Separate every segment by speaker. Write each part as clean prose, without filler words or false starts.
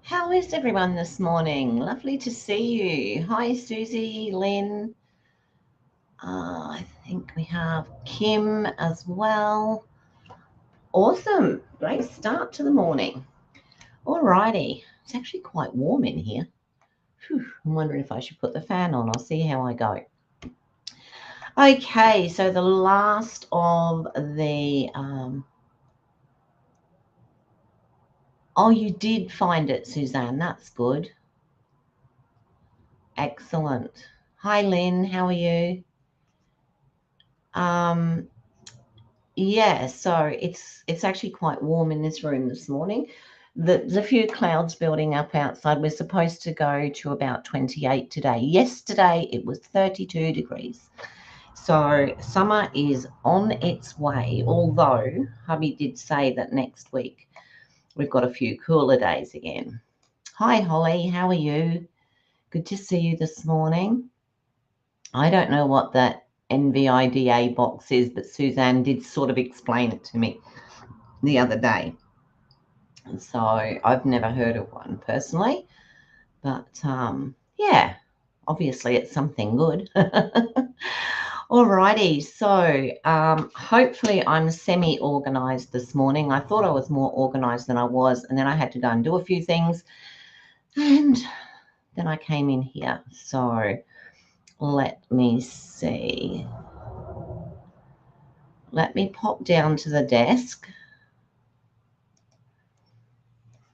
Speaker 1: How is everyone this morning? Lovely to see you. Hi, Susie, Lynn. I think we have Kim as well. Awesome. Great start to the morning. Alrighty. It's actually quite warm in here. Whew, I'm wondering if I should put the fan on. I'll see how I go. Okay, so the last of the... Oh, you did find it, Suzanne. That's good. Excellent. Hi, Lynn. How are you? Yeah, so it's actually quite warm in this room this morning. There's a few clouds building up outside. We're supposed to go to about 28 today. Yesterday it was 32 degrees. So summer is on its way, although hubby did say that next week we've got a few cooler days again. Hi, Holly. How are you? Good to see you this morning. I don't know what that NVIDA box is, but Suzanne did sort of explain it to me the other day. So I've never heard of one personally, but yeah, obviously it's something good. Alrighty, so hopefully I'm semi-organized this morning. I thought I was more organized than I was, and then I had to go and do a few things, and then I came in here. So let me see. Let me pop down to the desk.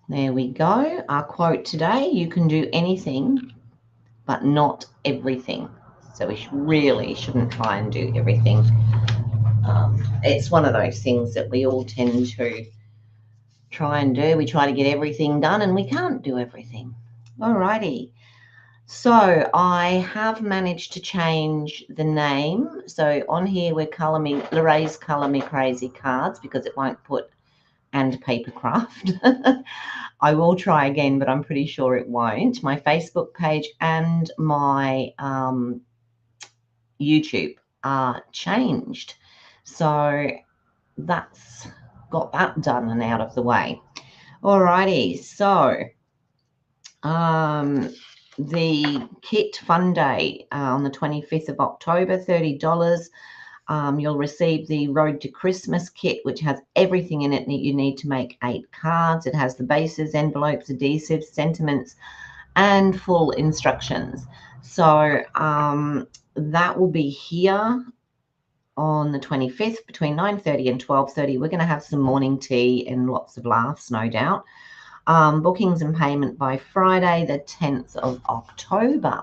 Speaker 1: There we go. Our quote today, you can do anything, but not everything. So we really shouldn't try and do everything. It's one of those things that we all tend to try and do. We try to get everything done and we can't do everything. Alrighty. So I have managed to change the name. So on here we're Lorraine's Colour Me Crazy cards because it won't put and papercraft. I will try again, but I'm pretty sure it won't. My Facebook page and my YouTube are changed. So that's got that done and out of the way. Alrighty, so the kit fun day on the 25th of October, $30. You'll receive the Road to Christmas kit, which has everything in it that you need to make 8 cards. It has the bases, envelopes, adhesives, sentiments, and full instructions. So that will be here on the 25th between 9:30 and 12:30. We're going to have some morning tea and lots of laughs, no doubt. Bookings and payment by Friday, the 10th of October.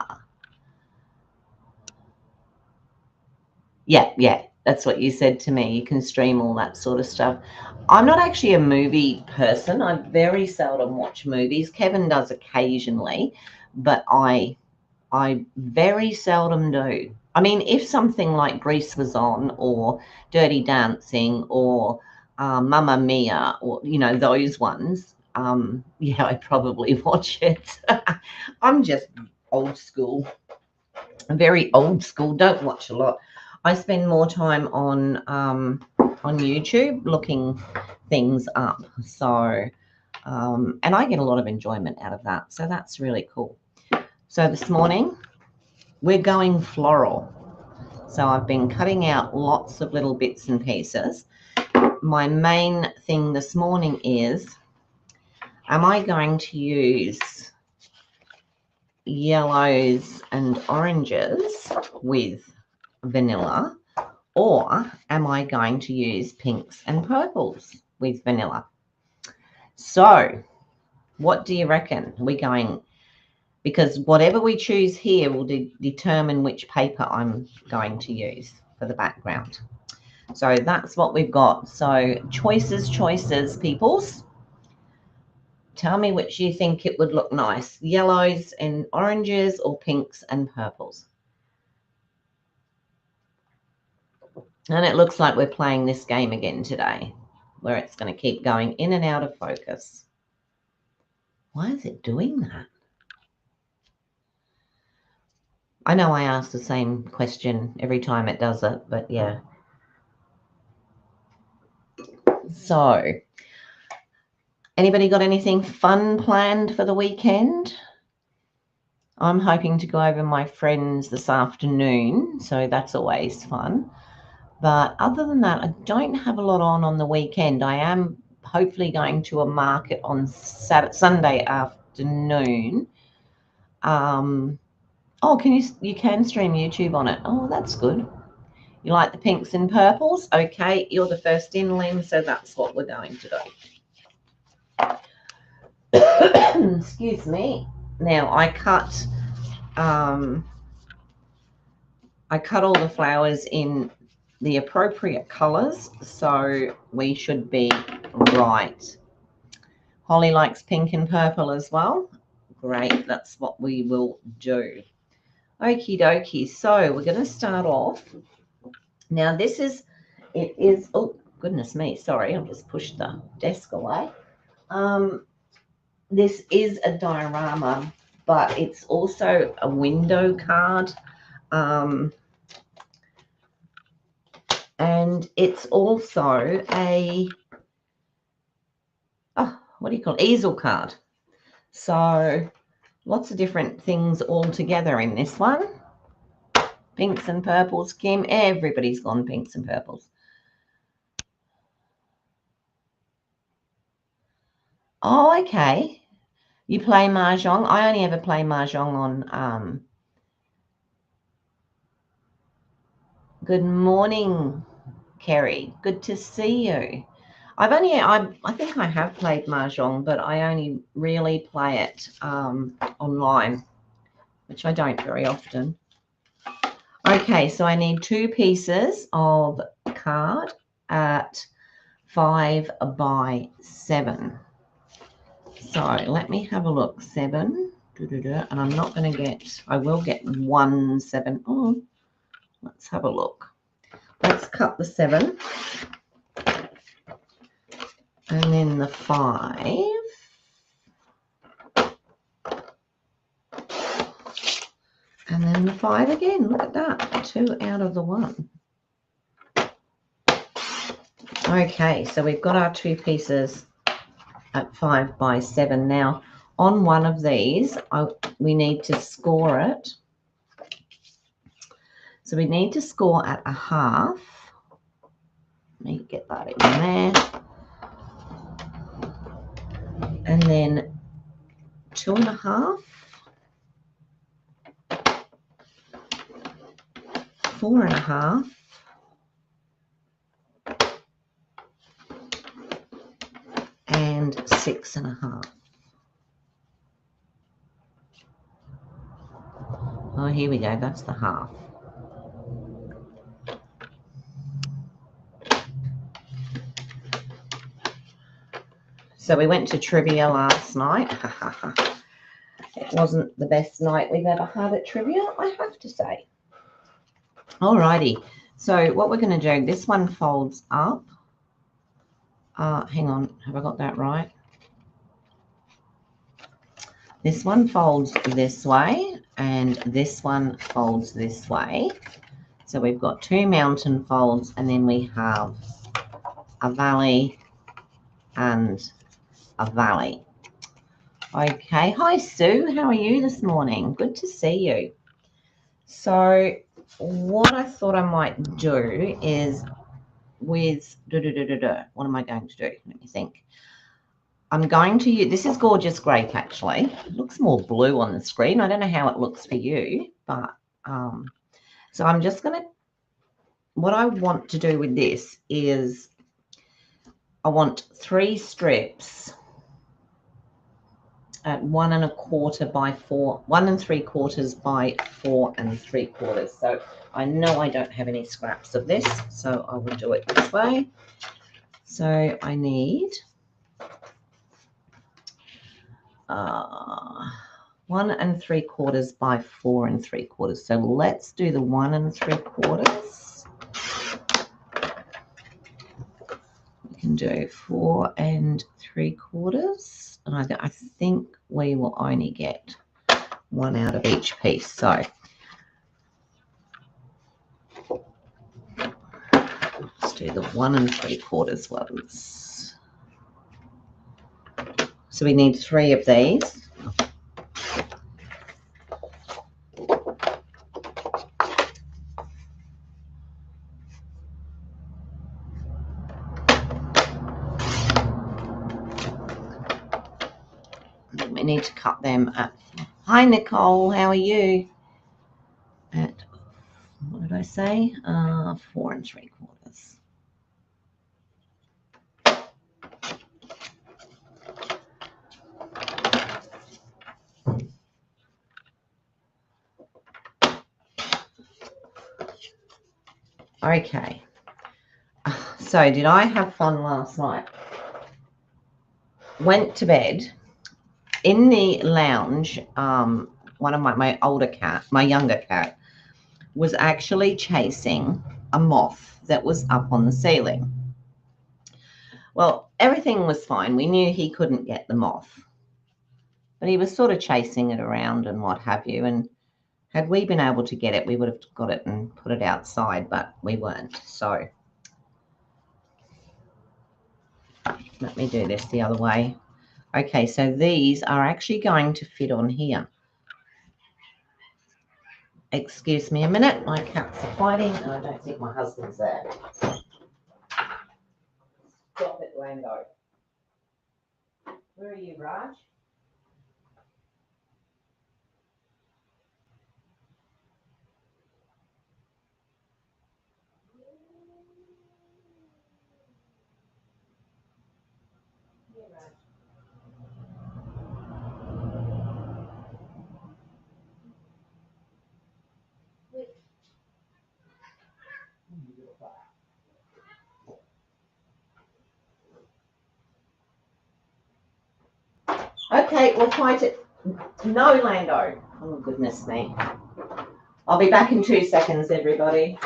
Speaker 1: Yeah, that's what you said to me. You can stream all that sort of stuff. I'm not actually a movie person. I very seldom watch movies. Kevin does occasionally, but I very seldom do. I mean, if something like Grease was on, or Dirty Dancing, or Mamma Mia, or those ones, yeah, I'd probably watch it. I'm just old school, very old school. Don't watch a lot. I spend more time on YouTube looking things up. So, and I get a lot of enjoyment out of that. So that's really cool. So this morning we're going floral. So I've been cutting out lots of little bits and pieces. My main thing this morning is, am I going to use yellows and oranges with vanilla, or am I going to use pinks and purples with vanilla? So what do you reckon? Are we going, because whatever we choose here will determine which paper I'm going to use for the background. So that's what we've got. So choices, peoples. Tell me which you think it would look nice, yellows and oranges or pinks and purples. And it looks like we're playing this game again today, where it's going to keep going in and out of focus. Why is it doing that? I know I ask the same question every time it does it, but yeah. So Anybody got anything fun planned for the weekend? I'm hoping to go over my friends this afternoon, so that's always fun. But other than that, I don't have a lot on the weekend. I am hopefully going to a market on Sunday afternoon. Oh, you can stream YouTube on it. Oh, that's good. You like the pinks and purples? Okay, you're the first in, Lynn, so that's what we're going to do. Excuse me. Now I cut all the flowers in the appropriate colors, so we should be right. Holly likes pink and purple as well. Great, that's what we will do. Okie dokie, so we're going to start off. Now oh goodness me, sorry, I've just pushed the desk away. This is a diorama, but it's also a window card. And it's also a, what do you call it? Easel card. So lots of different things all together in this one. Pinks and purples, Kim. Everybody's gone pinks and purples. Oh, okay. You play Mahjong? I only ever play Mahjong on... Good morning, Kerry. Good to see you. I think I have played Mahjong, but I only really play it online, which I don't very often. Okay, so I need 2 pieces of card at 5 by 7. So let me have a look. 7, and I'm not going to get, I will get 1 7. Oh, let's have a look. Let's cut the 7. And then the 5. And then the 5 again. Look at that. 2 out of the 1. Okay, so we've got our 2 pieces at 5 by 7. Now, on one of these, we need to score it. So we need to score at a half. Let me get that in there. And then 2.5. 4.5. And 6.5. Oh, here we go. That's the half. So we went to trivia last night. It wasn't the best night we've ever had at trivia, I have to say. Alrighty. So what we're going to do, this one folds up. Hang on. Have I got that right? This one folds this way, and this one folds this way. So we've got 2 mountain folds, and then we have a valley and a valley. Okay. Hi, Sue. How are you this morning? Good to see you. So what I thought I might do is with... What am I going to do? Let me think. I'm going to use... This is gorgeous grape, actually. It looks more blue on the screen. I don't know how it looks for you, but... so I'm just going to... What I want to do with this is I want 3 strips at 1 1/4 by 4, 1 3/4 by 4 3/4. So I know I don't have any scraps of this, so I will do it this way. So I need 1 3/4 by 4 3/4. So let's do the 1 3/4. We can do 4 3/4. And I think we will only get 1 out of each piece. So let's do the 1 3/4 ones. So we need 3 of these. We need to cut them at, hi Nicole, how are you? At, what did I say? 4 3/4. Okay. So did I have fun last night? Went to bed. In the lounge, one of my older cat, my younger cat, was actually chasing a moth that was up on the ceiling. Well, everything was fine. We knew he couldn't get the moth, but he was sort of chasing it around and what have you. And had we been able to get it, we would have got it and put it outside, but we weren't. So let me do this the other way. Okay, so these are actually going to fit on here. Excuse me a minute, my cats are fighting and I don't think my husband's there. Stop it, Lando. Where are you, Raj? Yeah, Raj. Okay, we'll fight it. No, Lando. Oh, goodness me. I'll be back in 2 seconds, everybody.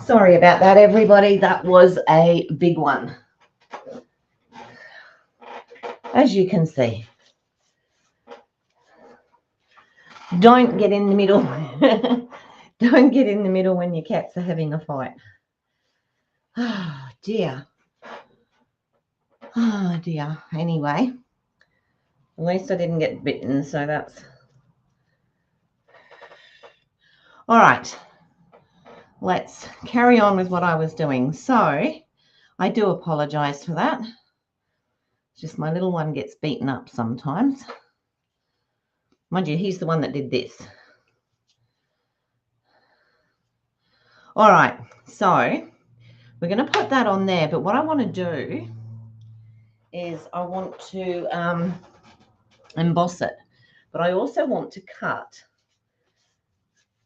Speaker 1: Sorry about that, everybody. That was a big one, as you can see. Don't get in the middle. Don't get in the middle when your cats are having a fight. Oh, dear. Oh, dear. Anyway, at least I didn't get bitten, so that's... All right. Let's carry on with what I was doing. So I do apologize for that. It's just my little one gets beaten up sometimes. Mind you, he's the one that did this. All right, so we're going to put that on there, but what I want to do is I want to emboss it, but I also want to cut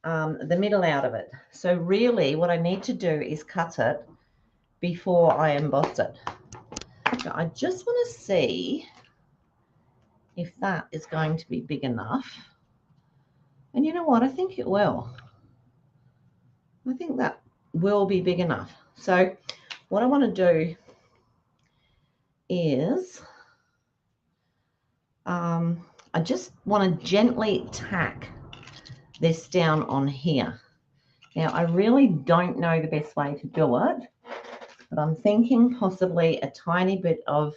Speaker 1: the middle out of it. So really what I need to do is cut it before I emboss it. So I just want to see if that is going to be big enough. And you know what? I think it will. I think that will be big enough. So what I want to do is I just want to gently tack this down on here. Now, I really don't know the best way to do it, but I'm thinking possibly a tiny bit of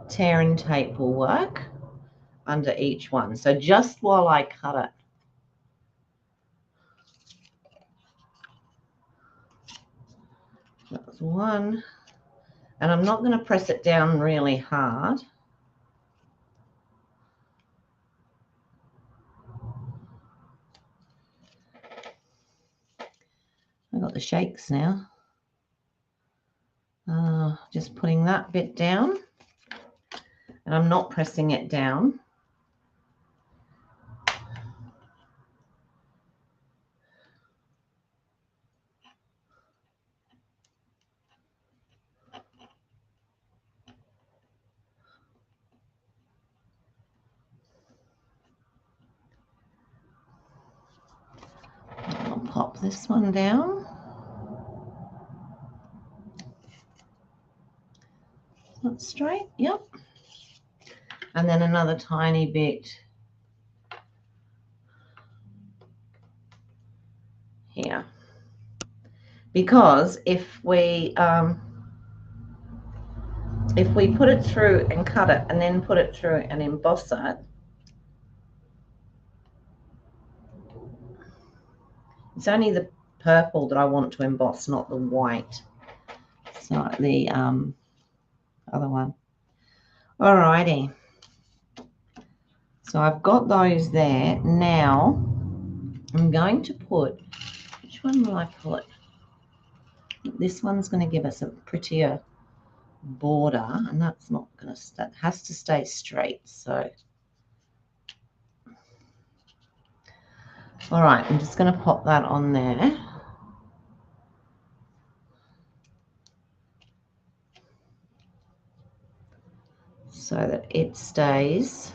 Speaker 1: tear and tape will work under each one. So just while I cut it, that's one, and I'm not going to press it down really hard. I've got the shakes now. Just putting that bit down, and I'm not pressing it down. pop this one down. That's straight, yep. And then another tiny bit here. Because if we put it through and cut it and then put it through and emboss it, it's only the purple that I want to emboss, not the white. So the other one. Alrighty. So I've got those there. Now I'm going to put, which one will I put? This one's going to give us a prettier border, and that's not going to, that has to stay straight. So all right, I'm just going to pop that on there. So that it stays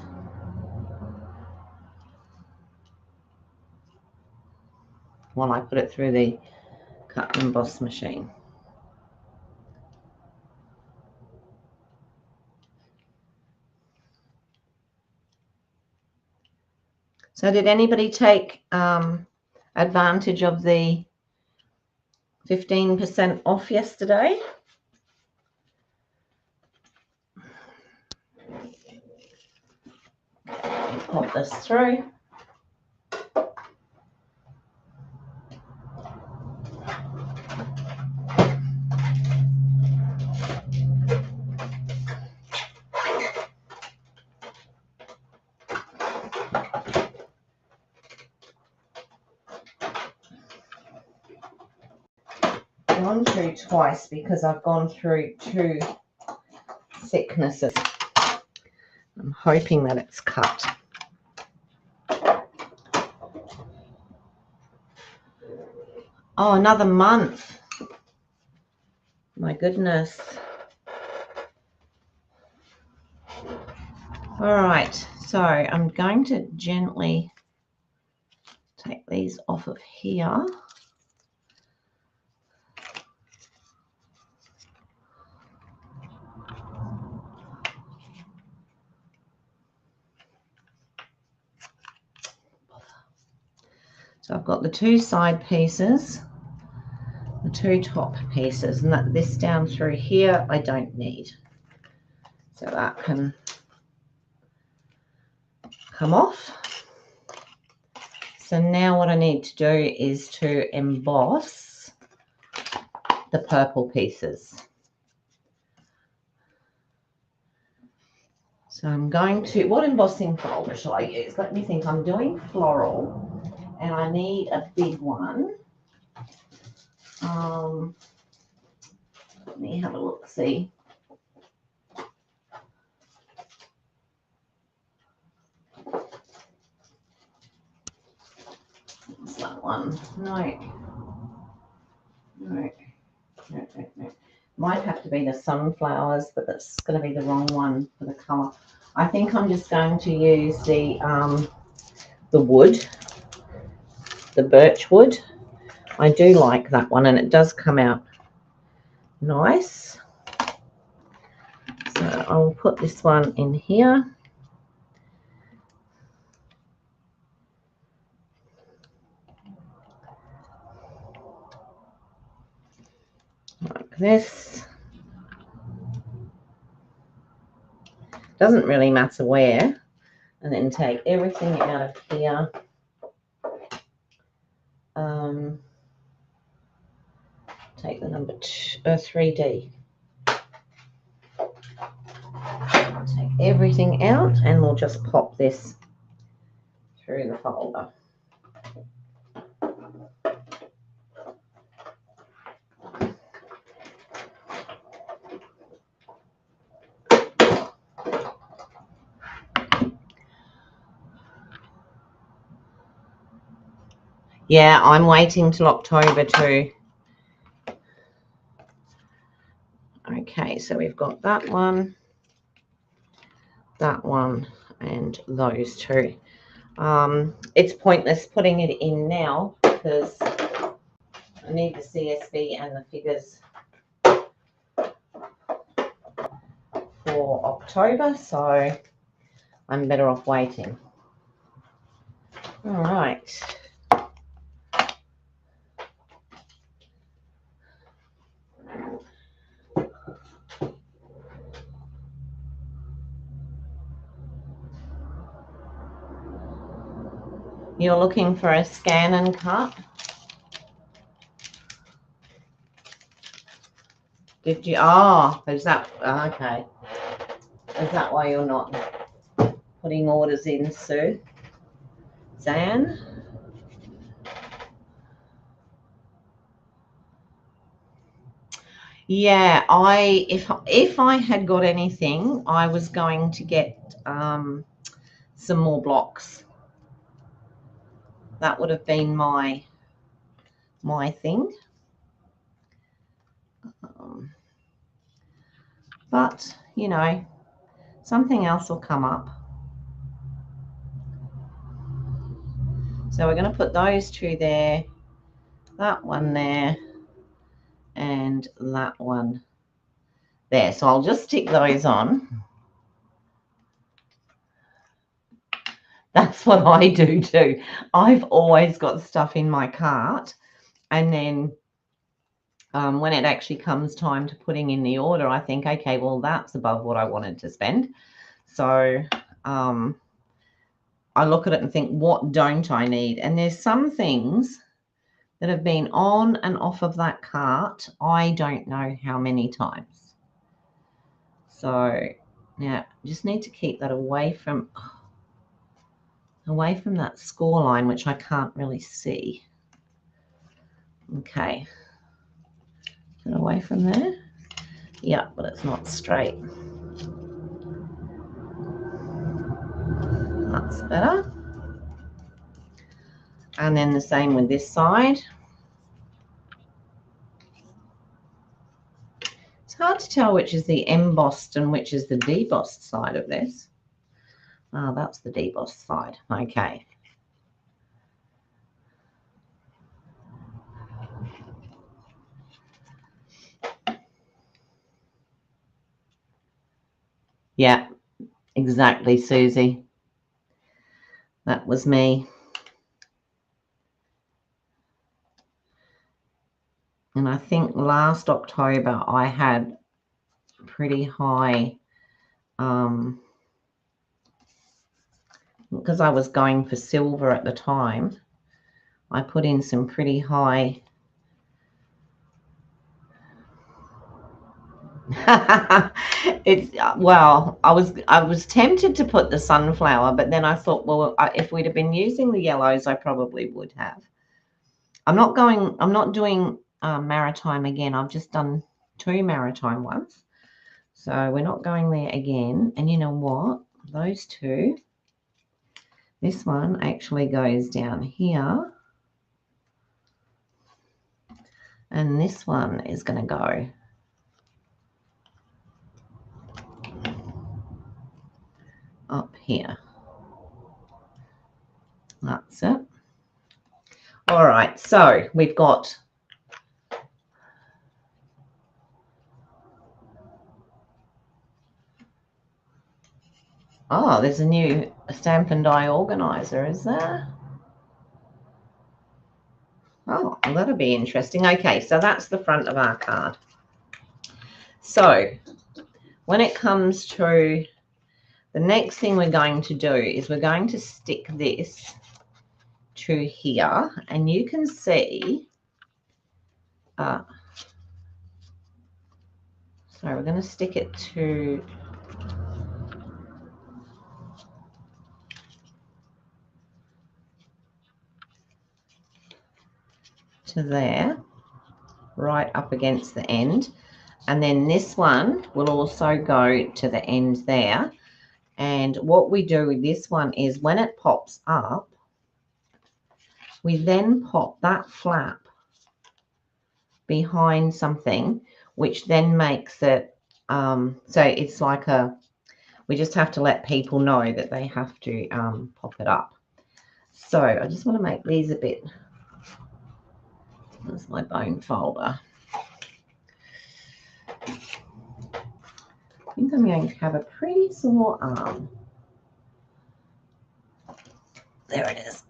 Speaker 1: while I put it through the cut and emboss machine. So did anybody take advantage of the 15% off yesterday? Pop this through. Gone through twice because I've gone through 2 thicknesses. I'm hoping that it's cut. Oh, another month. My goodness. All right, so I'm going to gently take these off of here. So I've got the 2 side pieces, the 2 top pieces, and that this down through here I don't need. So that can come off. So now what I need to do is to emboss the purple pieces. So I'm going to, what embossing folder shall I use? Let me think. I'm doing floral and I need a big one. Let me have a look, see. What's that one? No. Might have to be the sunflowers, but that's going to be the wrong one for the colour. I think I'm just going to use the wood, the birch wood. I do like that one, and it does come out nice. So I'll put this one in here. Like this. Doesn't really matter where. And then take everything out of here. Take the number 3D. Take everything out and we'll just pop this through the folder. Yeah, I'm waiting till October too. Okay, so we've got that one, and those 2. It's pointless putting it in now because I need the CSV and the figures for October, so I'm better off waiting. All right. You're looking for a scan and cut? Did you? Oh, is that okay? Is that why you're not putting orders in, Sue? Zan? Yeah, if I had got anything, I was going to get some more blocks. That would have been my thing. But you know, something else will come up. So we're going to put those two there, that one there, and that one there. So I'll just stick those on. That's what I do too. I've always got stuff in my cart, and then when it actually comes time to putting in the order, I think, okay, well, that's above what I wanted to spend. So I look at it and think, what don't I need? And there's some things that have been on and off of that cart, I don't know how many times. So now just need to keep that away from that score line, which I can't really see. Okay. Get away from there. Yeah, but it's not straight. That's better. And then the same with this side. It's hard to tell which is the embossed and which is the debossed side of this. Oh, that's the debossed side. Okay. Yeah, exactly, Susie. That was me. And I think last October I had pretty high, because I was going for silver at the time, I put in some pretty high. It's well, I was tempted to put the sunflower, but then I thought, well, if we'd have been using the yellows, I probably would have. I'm not doing maritime again. I've just done 2 maritime ones, so we're not going there again. And you know what? Those 2, this one actually goes down here, and this one is going to go up here. That's it. All right, so we've got there's a new stamp and die organizer, is there? Oh, well, that'll be interesting. Okay, so that's the front of our card. So when it comes to the next thing we're going to do is we're going to stick this to here, and you can see, so we're going to stick it to there, right up against the end, and then this one will also go to the end there. And what we do with this one is when it pops up, we then pop that flap behind something, which then makes it so it's like we just have to let people know that they have to pop it up. So I just want to make these a bit That's my bone folder. I think I'm going to have a pretty sore arm. There it is.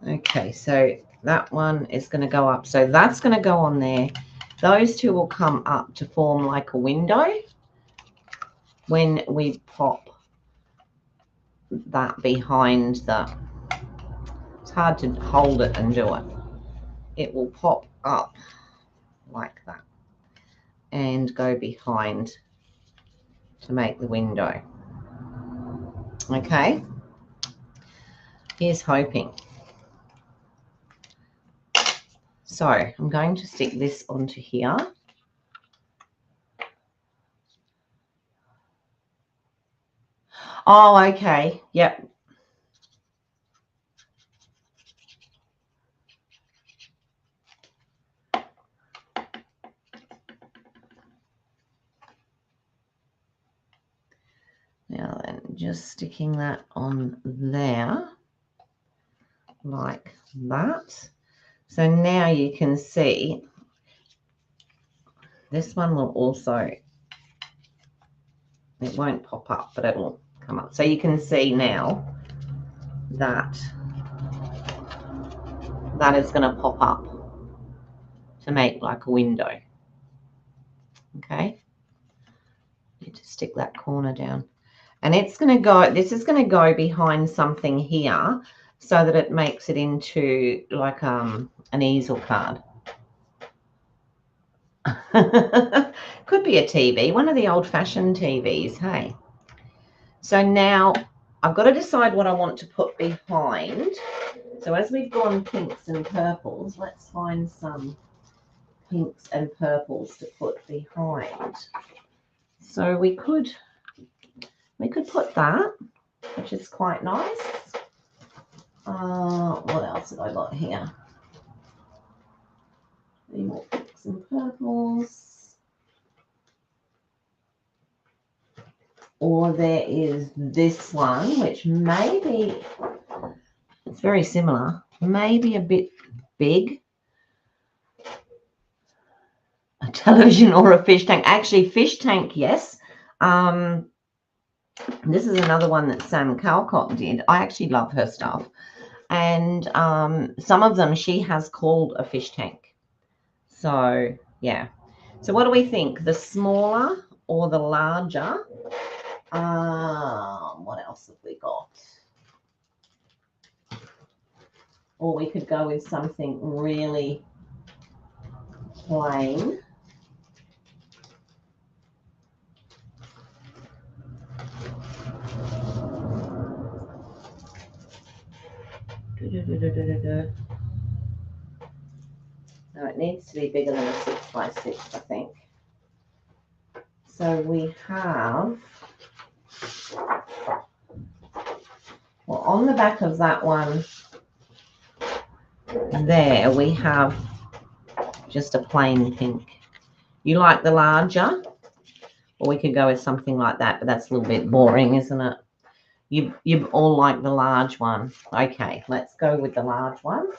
Speaker 1: Okay, so that one is going to go up. So that's going to go on there. Those two will come up to form like a window when we pop that behind the... It's hard to hold it and do it. It will pop up like that and go behind to make the window. Okay, here's hoping. So I'm going to stick this onto here. Oh, okay. Yep. Now then, just sticking that on there like that. So now you can see this one will also, it won't pop up, but it will come up. So you can see now that that is going to pop up to make like a window. Okay, need to stick that corner down, and it's going to go, this is going to go behind something here so that it makes it into like an easel card. Could be a TV, one of the old-fashioned TVs, hey. So now I've got to decide what I want to put behind. So as we've gone pinks and purples, let's find some pinks and purples to put behind. So we could put that, which is quite nice. What else have I got here? Any more pinks and purples? Or there is this one, which maybe, it's very similar, maybe a bit big. A television or a fish tank. Actually, fish tank, yes. This is another one that Sam Calcott did. I actually love her stuff. And some of them she has called a fish tank. So, yeah. So what do we think? The smaller or the larger? What else have we got? Or we could go with something really plain. No, it needs to be bigger than a 6x6, I think. So we have, well, on the back of that one there, we have just a plain pink. You like the larger? Or we could go with something like that, but that's a little bit boring, isn't it? You all like the large one. Okay, let's go with the large one.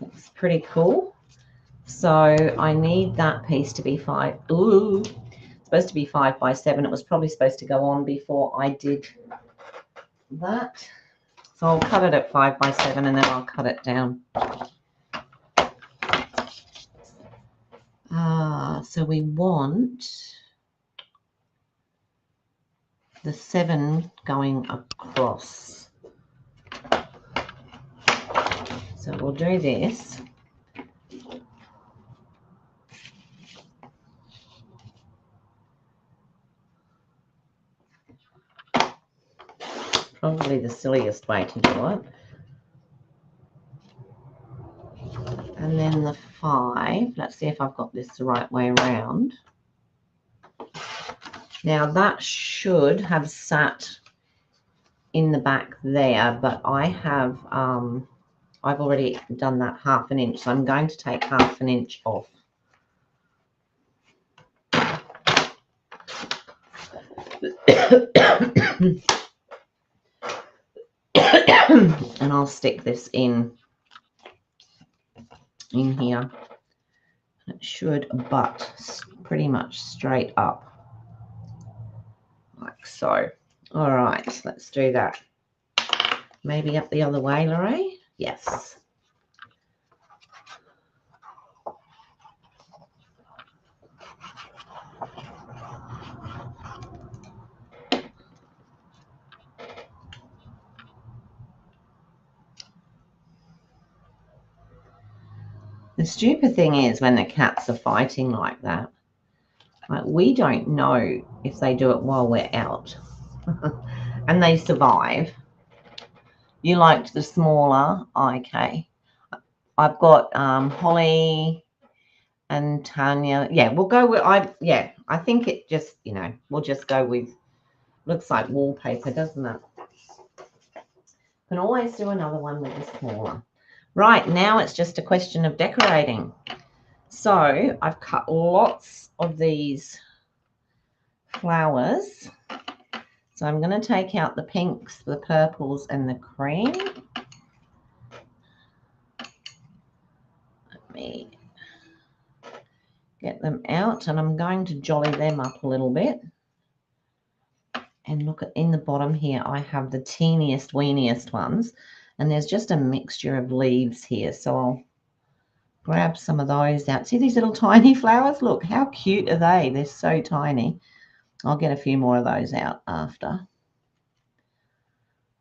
Speaker 1: It's pretty cool. So I need that piece to be 5. Ooh, it's supposed to be 5x7. It was probably supposed to go on before I did that. So I'll cut it at 5x7 and then I'll cut it down. So we want the 7 going across. So we'll do this. Probably the silliest way to do it. And then the 5, let's see if I've got this the right way around. Now that should have sat in the back there, but I have, I've already done that 1/2 inch, so I'm going to take 1/2 inch off. And I'll stick this in in here. It should butt pretty much straight up, like so. All right, let's do that. Maybe up the other way, Lorraine? Yes. The stupid thing is when the cats are fighting like that, like we don't know if they do it while we're out and they survive. You liked the smaller, okay. I've got Holly and Tanya. Yeah, we'll go with, I think it just, we'll just go with, looks like wallpaper, doesn't it? Can always do another one with the smaller. Right, now it's just a question of decorating. So I've cut lots of these flowers. So I'm going to take out the pinks, the purples, and the cream. Let me get them out, and I'm going to jolly them up a little bit. And look at in the bottom here, I have the teeniest, weeniest ones, and there's just a mixture of leaves here. So I'll grab some of those out. See these little tiny flowers? Look, how cute are they? They're so tiny. I'll get a few more of those out after.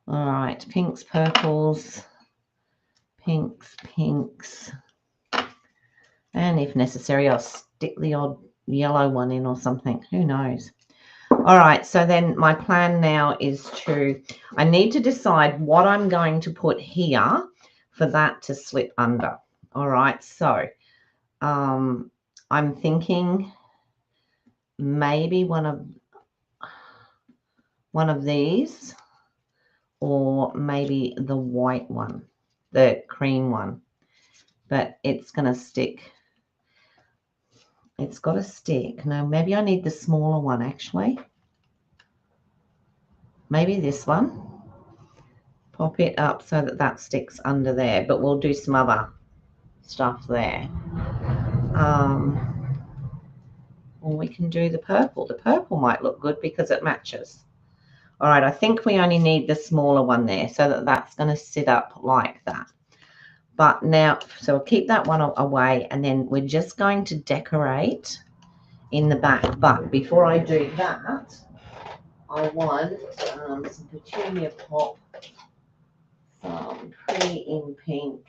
Speaker 1: All right, pinks, purples, pinks, pinks. And if necessary, I'll stick the odd yellow one in or something. Who knows? All right, so then my plan now is I need to decide what I'm going to put here for that to slip under. All right, so I'm thinking maybe one of these, or maybe the white one, the cream one, but it's going to stick. It's got to stick. No, maybe I need the smaller one actually. Maybe this one. Pop it up so that that sticks under there, but we'll do some other stuff there. Or we can do the purple. The purple might look good because it matches. All right, I think we only need the smaller one there so that that's going to sit up like that. But now, so we'll keep that one away, and then we're just going to decorate in the back. But before I do that, I want some petunia pop, some pretty in pink,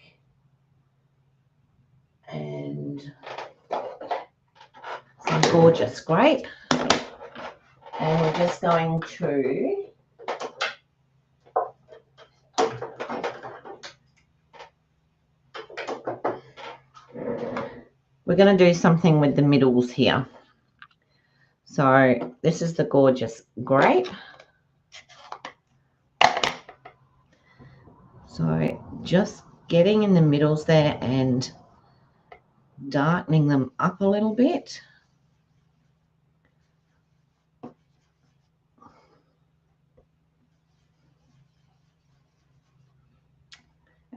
Speaker 1: and some gorgeous grape. And we're just going to do something with the middles here. So this is the gorgeous grape. So just getting in the middles there and darkening them up a little bit.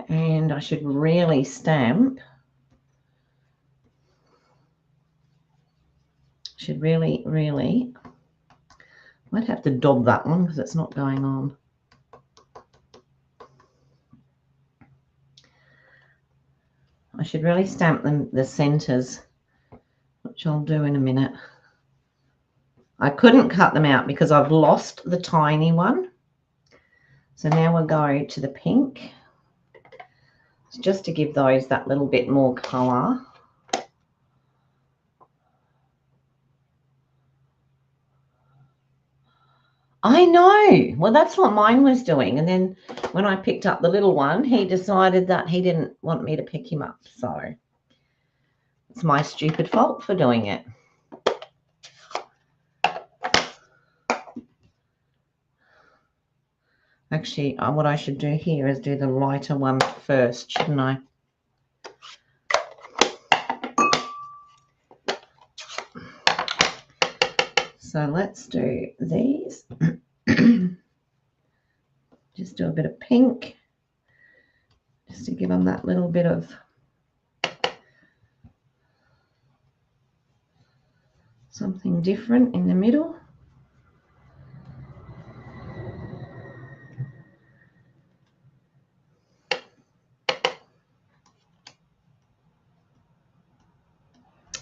Speaker 1: And I should really stamp. Should really, might have to daub that one because it's not going on. I should really stamp the centers, which I'll do in a minute. I couldn't cut them out because I've lost the tiny one. So now we'll go to the pink, just to give those that little bit more color. I know. Well, that's what mine was doing. And then when I picked up the little one, he decided that he didn't want me to pick him up. So it's my stupid fault for doing it. Actually, what I should do here is do the lighter one first, shouldn't I? So let's do these. Just do a bit of pink, just to give them that little bit of something different in the middle.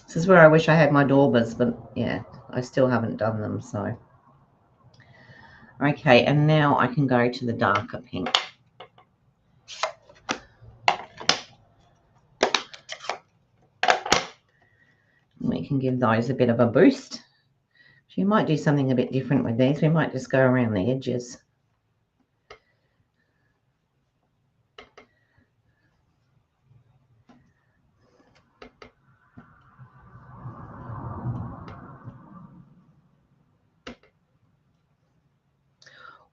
Speaker 1: This is where I wish I had my daubers, but yeah, I still haven't done them, so. Okay, and now I can go to the darker pink. We can give those a bit of a boost. So you might do something a bit different with these. We might just go around the edges.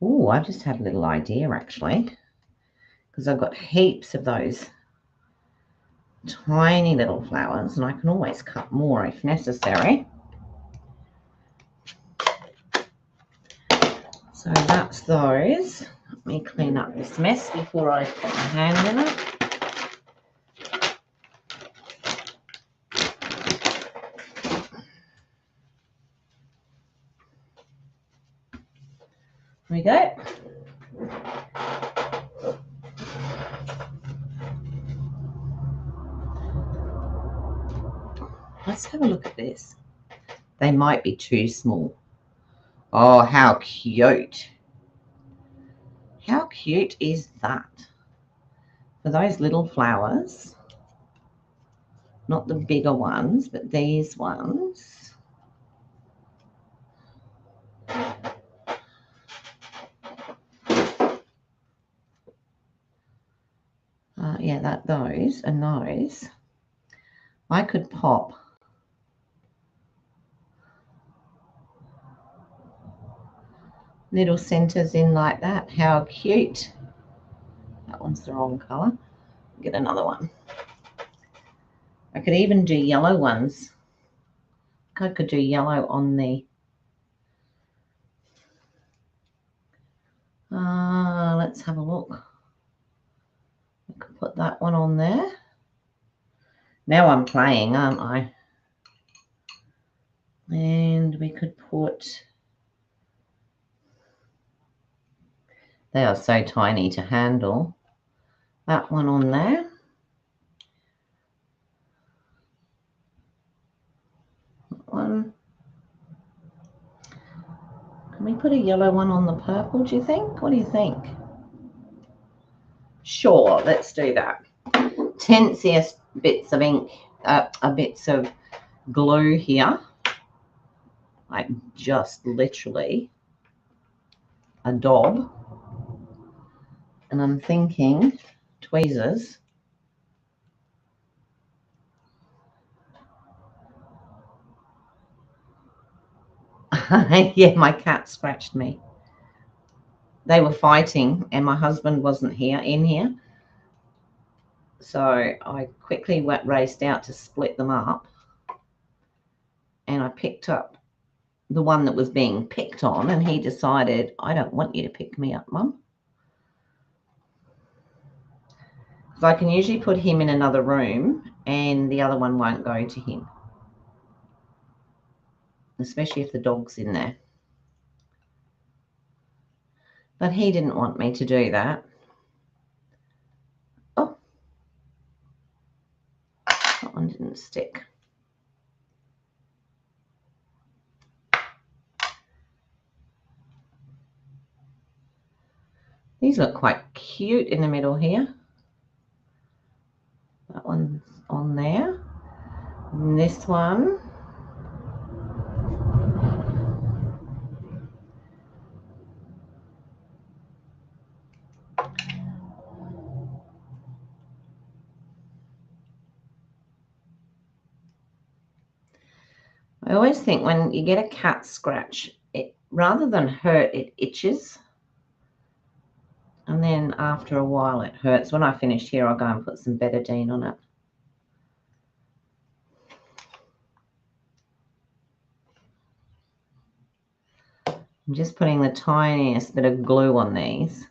Speaker 1: Oh, I've just had a little idea actually, because I've got heaps of those tiny little flowers, and I can always cut more if necessary. So that's those. Let me clean up this mess before I put my hand in it. There we go. Let's have a look at this. They might be too small. Oh, how cute. How cute is that? For those little flowers, not the bigger ones, but these ones. Yeah, those and those. I could pop little centers in like that. How cute. That one's the wrong color. Get another one. I could even do yellow ones. I could do yellow on the let's have a look. I could put that one on there. Now I'm playing, aren't I? And we could put, they are so tiny to handle, that one on there. That one. Can we put a yellow one on the purple, do you think? What do you think? Sure, let's do that. Tenciest bits of ink, bits of glue here. Like just literally a daub. And I'm thinking tweezers. Yeah, my cat scratched me. They were fighting and my husband wasn't in here. So I quickly raced out to split them up. And I picked up the one that was being picked on, and he decided, I don't want you to pick me up, Mum. Because I can usually put him in another room and the other one won't go to him. Especially if the dog's in there. But he didn't want me to do that. Oh, that one didn't stick. These look quite cute in the middle here. That one's on there. And this one. I always think when you get a cat scratch, it rather than hurt, it itches. And then after a while it hurts. When I finish here, I'll go and put some betadine on it. I'm just putting the tiniest bit of glue on these.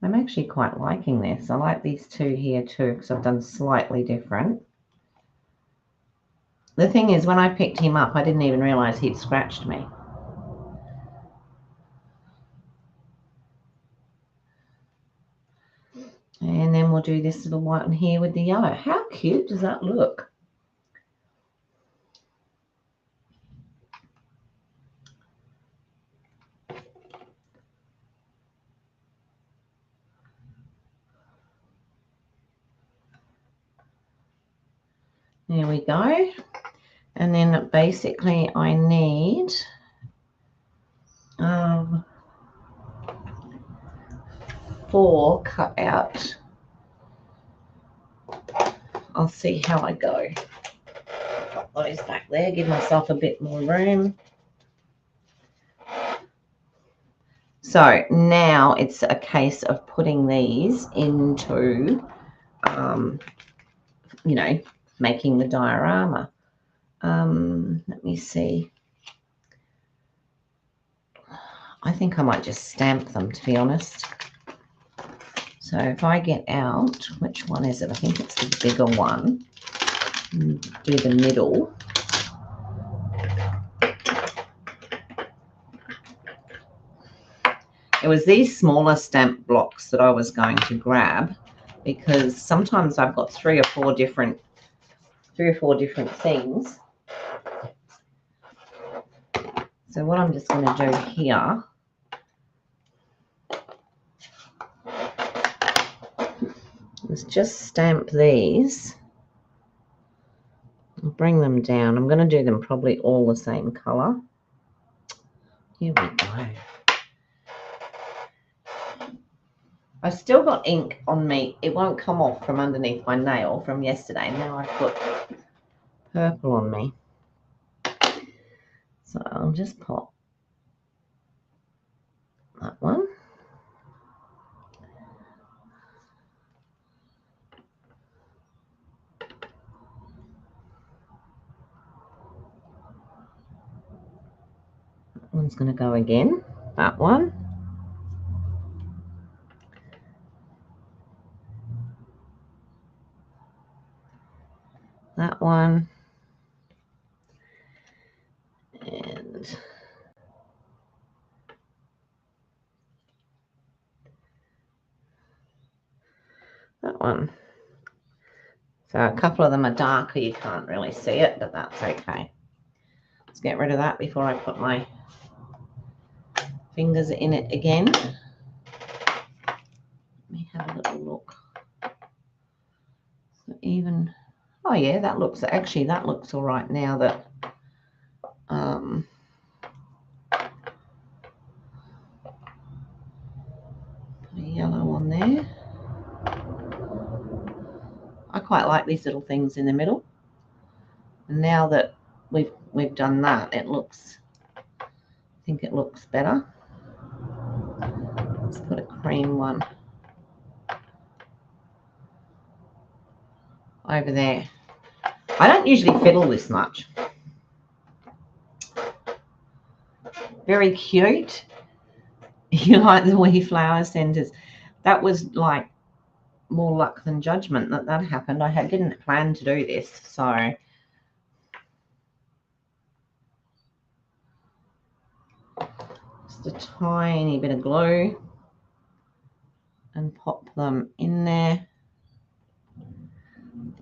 Speaker 1: I'm actually quite liking this. I like these two here too because I've done slightly different. The thing is, when I picked him up, I didn't even realize he'd scratched me. And then we'll do this little white one here with the yellow. How cute does that look? There we go. And then basically I need 4 cut out. I'll see how I go. Put those back there, give myself a bit more room. So now it's a case of putting these into, you know, making the diorama. Let me see. I think I might just stamp them, to be honest. So if I get out, which one is it? I think it's the bigger one. Do the middle. It was these smaller stamp blocks that I was going to grab, because sometimes I've got 3 or 4 different things. So what I'm just going to do here is just stamp these and bring them down. I'm going to do them probably all the same color. Here we go. I've still got ink on me. It won't come off from underneath my nail from yesterday. Now I've got purple on me. So I'll just pop that one. That one's going to go again. That one. That one. And that one. So a couple of them are darker. You can't really see it, but that's okay. Let's get rid of that before I put my fingers in it again. Let me have a little look. So even, oh yeah, that looks, actually that looks all right now that put a yellow on there. I quite like these little things in the middle. And now that we've done that, it looks, I think it looks better. Let's put a cream one over there. I don't usually fiddle this much. Very cute. You like the wee flower centers. That was like more luck than judgment that happened. I didn't plan to do this, so just a tiny bit of glue and pop them in there.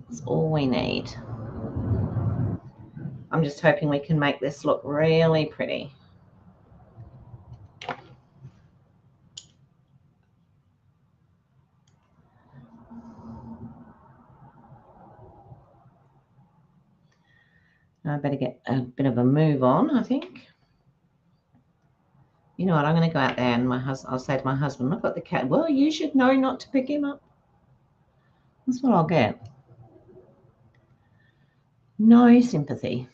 Speaker 1: That's all we need. I'm just hoping we can make this look really pretty. I better get a bit of a move on, I think. You know what, I'm going to go out there and I'll say to my husband, I've got the cat. Well, you should know not to pick him up. That's what I'll get. No sympathy.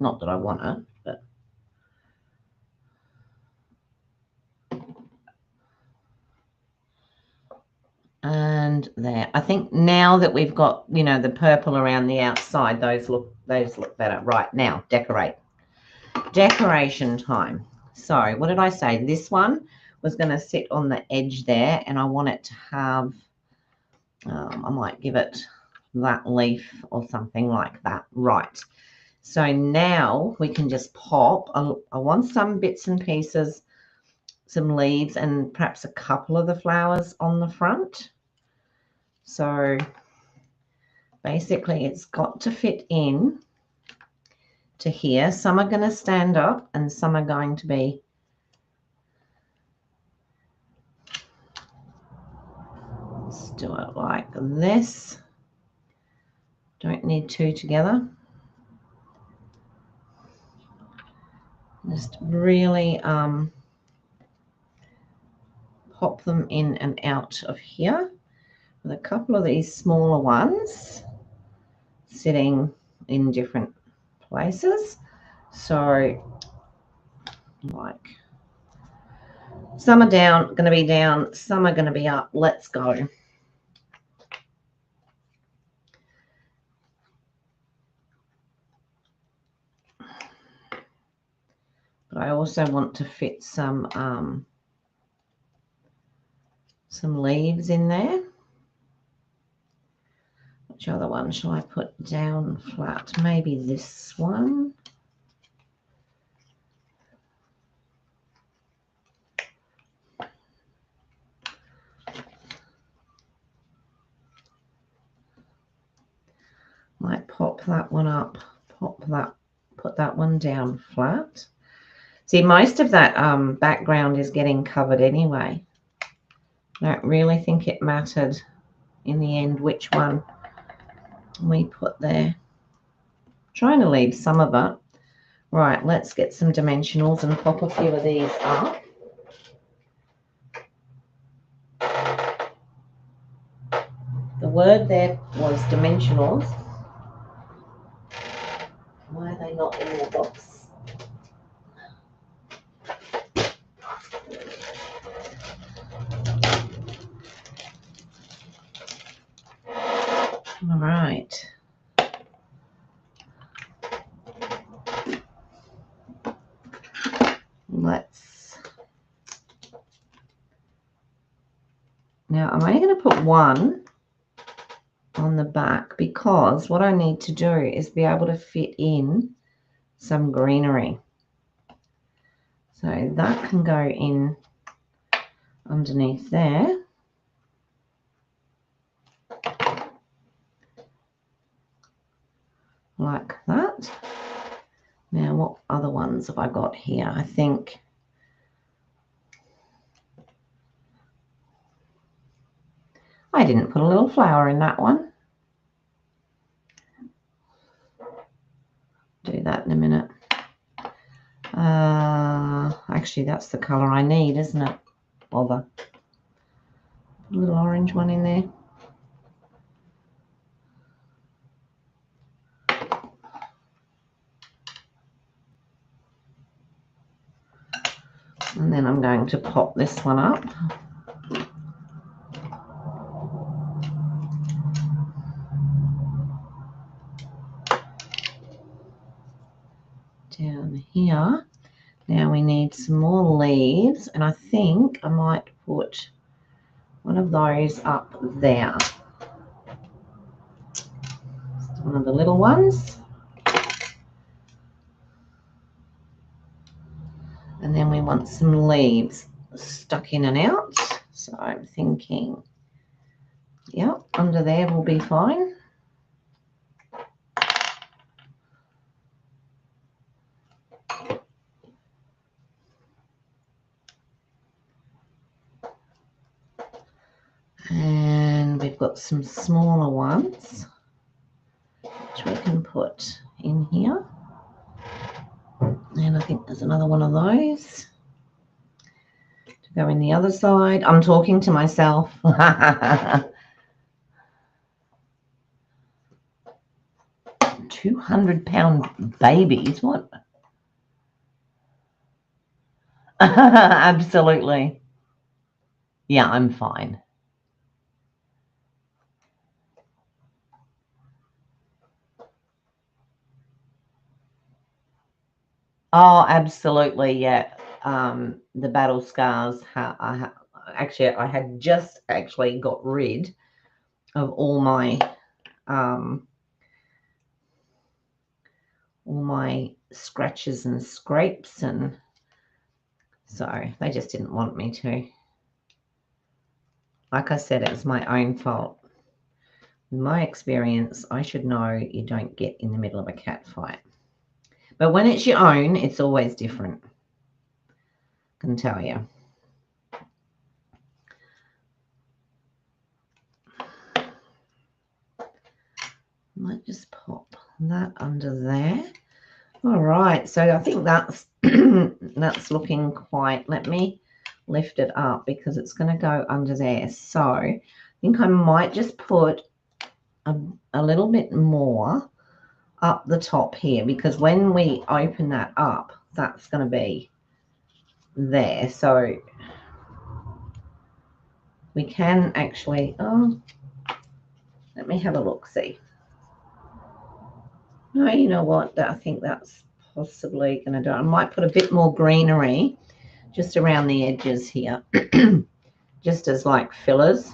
Speaker 1: Not that I want it, but. And there. I think now that we've got, you know, the purple around the outside, those look better. Right, now, decorate. Decoration time. So what did I say? This one was going to sit on the edge there, and I want it to have, I might give it that leaf or something like that. Right. So now we can just pop. I want some bits and pieces, some leaves, and perhaps a couple of the flowers on the front. So basically it's got to fit in to here. Some are going to stand up and some are going to be let's do it like this. Don't need two together. Just really pop them in and out of here with a couple of these smaller ones sitting in different places. So like some are down, going to be down, some are going to be up. Let's go. But I also want to fit some leaves in there. Which other one shall I put down flat? Maybe this one. Might pop that one up, put that one down flat. See, most of that background is getting covered anyway. I don't really think it mattered in the end which one we put there. Trying to leave some of it. Right, let's get some dimensionals and pop a few of these up. The word there was dimensionals. Why are they not in the box? All right. Now I'm only going to put one on the back because what I need to do is be able to fit in some greenery. So that can go in underneath there. Like that. Now what other ones have I got here? I think I didn't put a little flower in that one. Do that in a minute. Actually, that's the color I need, isn't it? Bother. Put a little orange one in there. And then I'm going to pop this one up. Down here. Now we need some more leaves, and I think I might put one of those up there. One of the little ones. And then we want some leaves stuck in and out. So I'm thinking, yep, under there will be fine. And we've got some smaller ones which we can put in here. And I think there's another one of those to go in the other side. I'm talking to myself. 200-pound babies, what? Absolutely. Yeah, I'm fine. Oh, absolutely, yeah. The battle scars. Actually, I had just actually got rid of all my all my scratches and scrapes, and so they just didn't want me to. Like I said, it was my own fault. In my experience, I should know you don't get in the middle of a cat fight. But when it's your own, it's always different. I can tell you. Might just pop that under there. All right, so I think that's that's looking quite. Let me lift it up because it's going to go under there. So I think I might just put a little bit more up the top here, because when we open that up, that's going to be there. So we can actually, let me have a look, see. No, you know what, I think that's possibly going to do. I might put a bit more greenery just around the edges here, just as like fillers,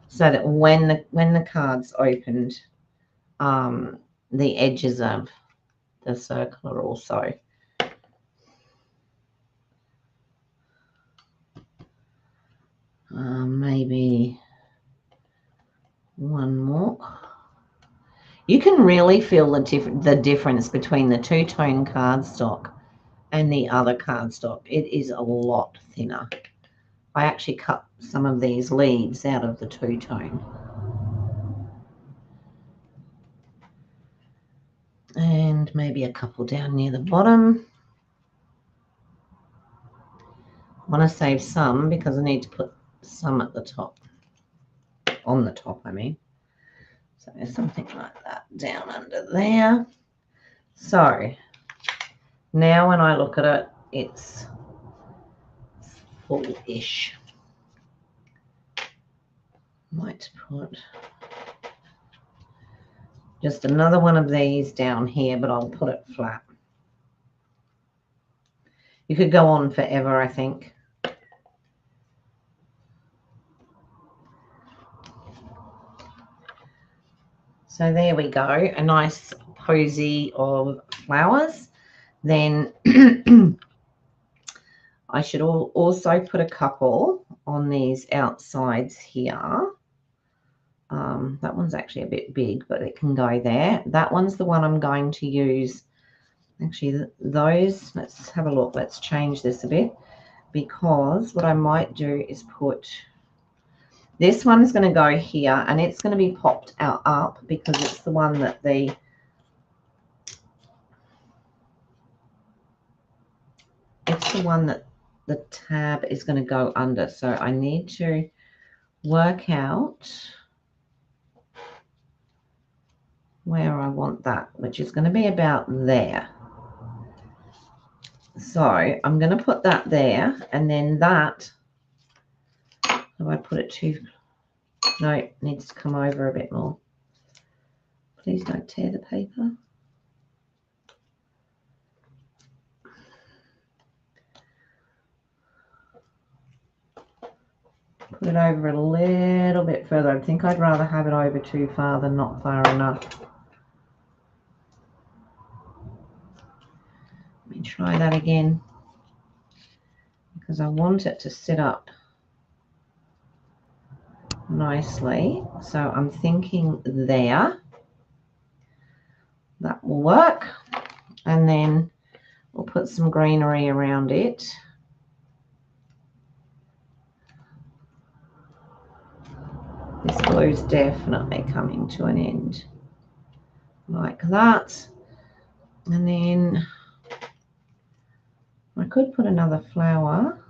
Speaker 1: so that when the card's opened, the edges of the circle are also maybe one more. You can really feel the difference between the two-tone cardstock and the other cardstock. It is a lot thinner. I actually cut some of these leaves out of the two-tone. And maybe a couple down near the bottom. I want to save some because I need to put some at the top. On the top, I mean. So something like that down under there. So now when I look at it, it's full-ish. Might put just another one of these down here, but I'll put it flat. You could go on forever, I think. So there we go, a nice posy of flowers. Then I should also put a couple on these outsides here. That one's actually a bit big, but it can go there. That one's the one I'm going to use. Actually, those, let's have a look. Let's change this a bit, because what I might do is put, this one's going to go here, and it's going to be popped out up because it's the one that the tab is going to go under. So I need to work out where I want that, which is going to be about there. So I'm going to put that there, and then that, have I put it too, no, it needs to come over a bit more. Please don't tear the paper. Put it over a little bit further. I think I'd rather have it over too far than not far enough. Let me try that again, because I want it to sit up nicely. So I'm thinking there. That will work. And then we'll put some greenery around it. This glue's definitely coming to an end, like that. And then I could put another flower.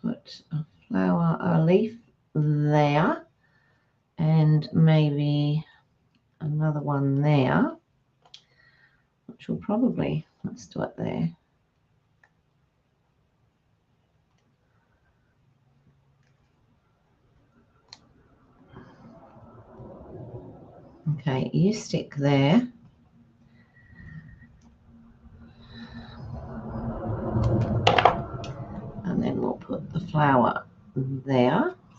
Speaker 1: Put a flower, a leaf there, and maybe another one there, which will probably, let's do it there. Okay, you stick there.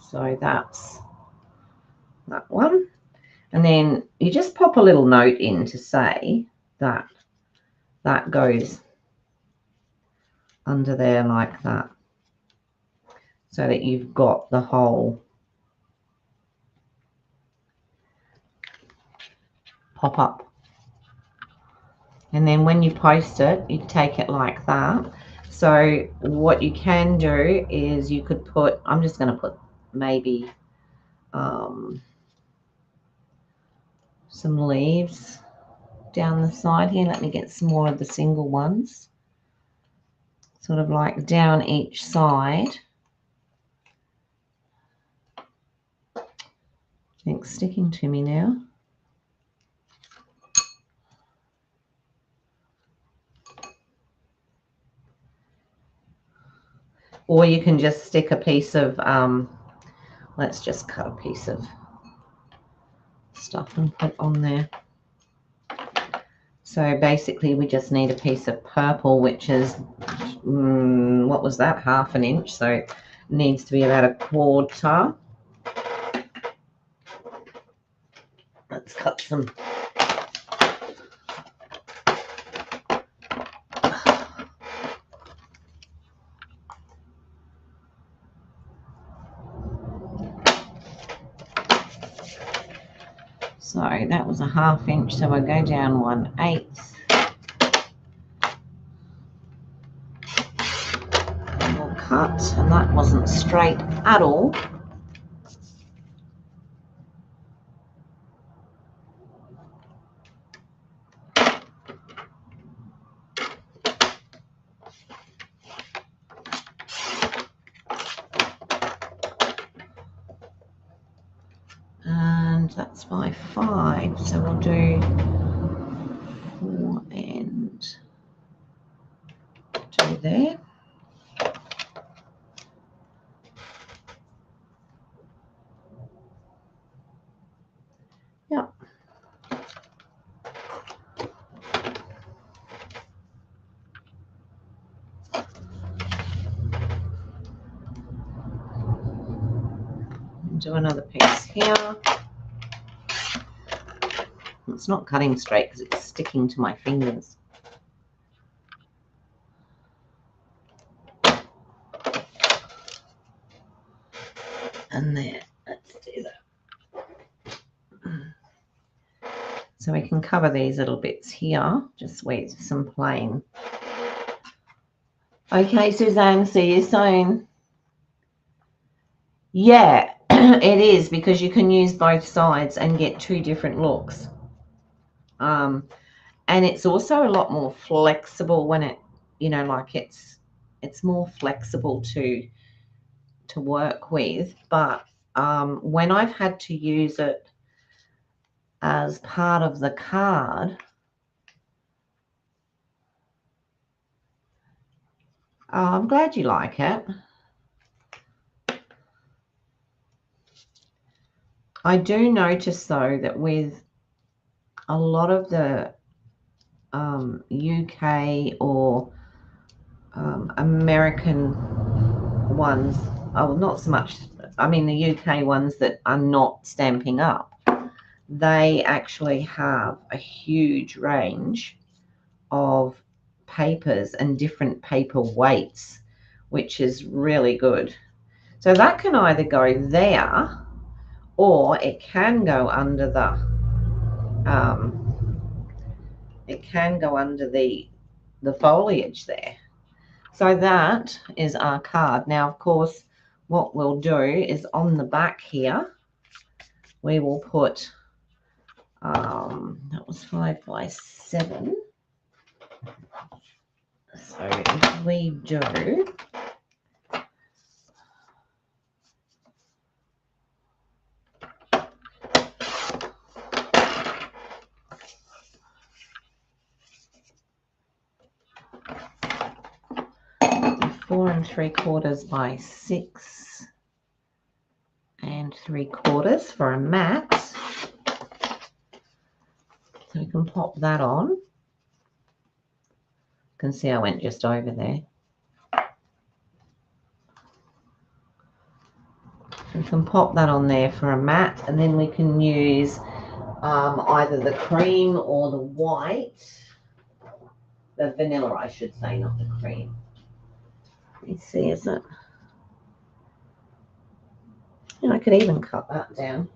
Speaker 1: So that's that one. And then you just pop a little note in to say that that goes under there like that, so that you've got the whole pop up. And then when you post it, you take it like that. So what you can do is you could put, I'm just going to put maybe some leaves down the side here. Let me get some more of the single ones, sort of like down each side. I think it's sticking to me now. Or you can just stick a piece of, let's just cut a piece of stuff and put on there. So basically we just need a piece of purple, which is, what was that, 1/2 inch? So it needs to be about 1/4. Let's cut some. So that was 1/2 inch, so we'll go down 1/8. And we'll cut, and that wasn't straight at all. And that's by 5, so we'll do 4 and 2 there. Yep. Do another piece here. It's not cutting straight because it's sticking to my fingers. And there, let's do that. So we can cover these little bits here just with some plain. Okay, Suzanne, see you soon. Yeah, it is, because you can use both sides and get 2 different looks. And it's also a lot more flexible when it, you know, like it's more flexible to work with. But when I've had to use it as part of the card, I'm glad you like it. I do notice, though, that with a lot of the UK or American ones, oh, not so much, I mean the UK ones that are not Stampin' Up, they actually have a huge range of papers and different paper weights, which is really good. So that can either go there, or it can go under the foliage there. So that is our card. Now, of course, what we'll do is on the back here, we will put, that was 5 by 7. So if we do, four and 3/4 by 6 and 3/4 for a mat. So we can pop that on. You can see I went just over there. We can pop that on there for a matte, and then we can use either the cream or the white, the vanilla I should say, not the cream. Let me see, is it? And I could even cut that down.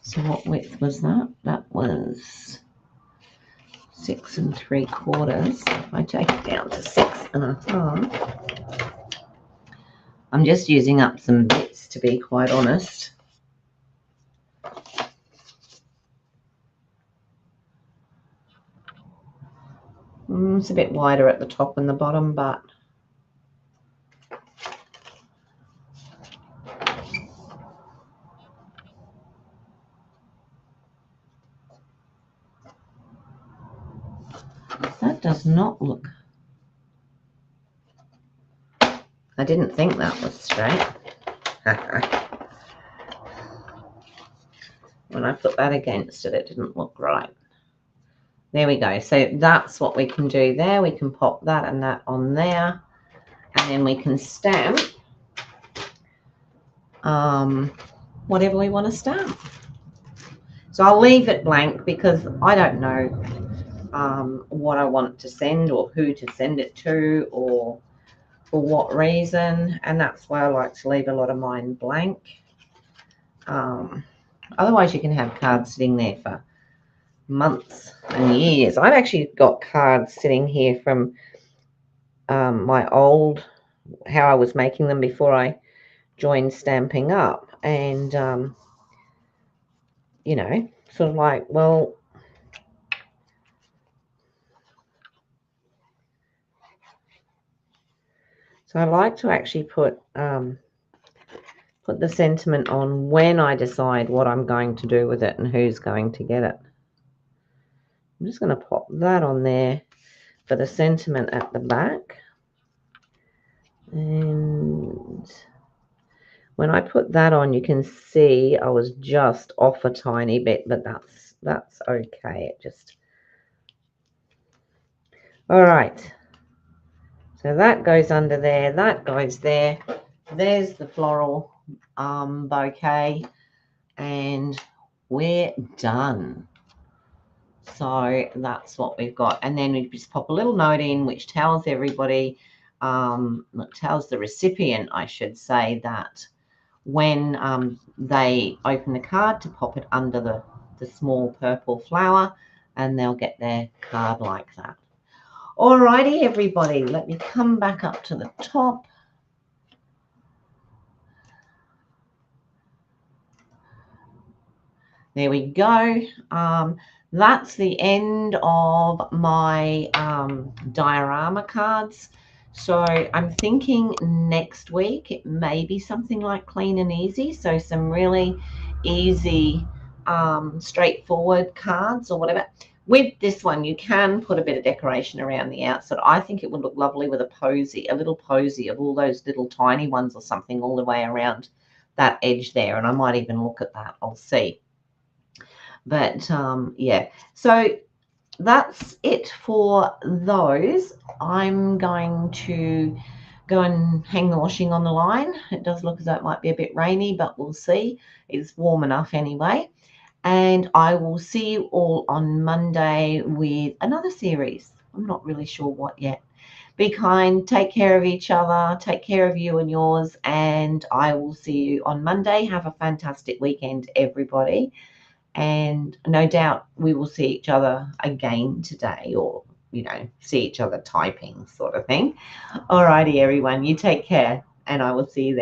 Speaker 1: So what width was that? That was 6 3/4. If I take it down to 6 1/2. I'm just using up some bits, to be quite honest. It's a bit wider at the top and the bottom, but that does not look. I didn't think that was straight. When I put that against it, it didn't look right. There we go. So that's what we can do there. We can pop that and that on there, and then we can stamp whatever we want to stamp. So I'll leave it blank because I don't know what I want to send or who to send it to or for what reason, and that's why I like to leave a lot of mine blank. Otherwise you can have cards sitting there for months and years. I've actually got cards sitting here from my old, how I was making them before I joined Stamping Up, and you know, sort of like, well, so I like to actually put the sentiment on when I decide what I'm going to do with it and who's going to get it. I'm just going to pop that on there for the sentiment at the back. And when I put that on, you can see I was just off a tiny bit, but that's okay. It just, all right. So that goes under there, that goes there. There's the floral bouquet, and we're done. So that's what we've got. And then we just pop a little note in which tells everybody, tells the recipient, I should say, that when they open the card, to pop it under the small purple flower, and they'll get their card like that. Alrighty, everybody, let me come back up to the top. There we go. That's the end of my diorama cards. So I'm thinking next week it may be something like clean and easy. So some really easy, straightforward cards or whatever. With this one, you can put a bit of decoration around the outside. I think it would look lovely with a posy, a little posy of all those little tiny ones or something all the way around that edge there. And I might even look at that. I'll see. But yeah, so that's it for those. I'm going to go and hang the washing on the line. It does look as though it might be a bit rainy, but we'll see. It's warm enough anyway. And I will see you all on Monday with another series. I'm not really sure what yet. Be kind, take care of each other, take care of you and yours, and I will see you on Monday. Have a fantastic weekend, everybody. And no doubt we will see each other again today, or, you know, see each other typing sort of thing. All righty, everyone. You take care, and I will see you then.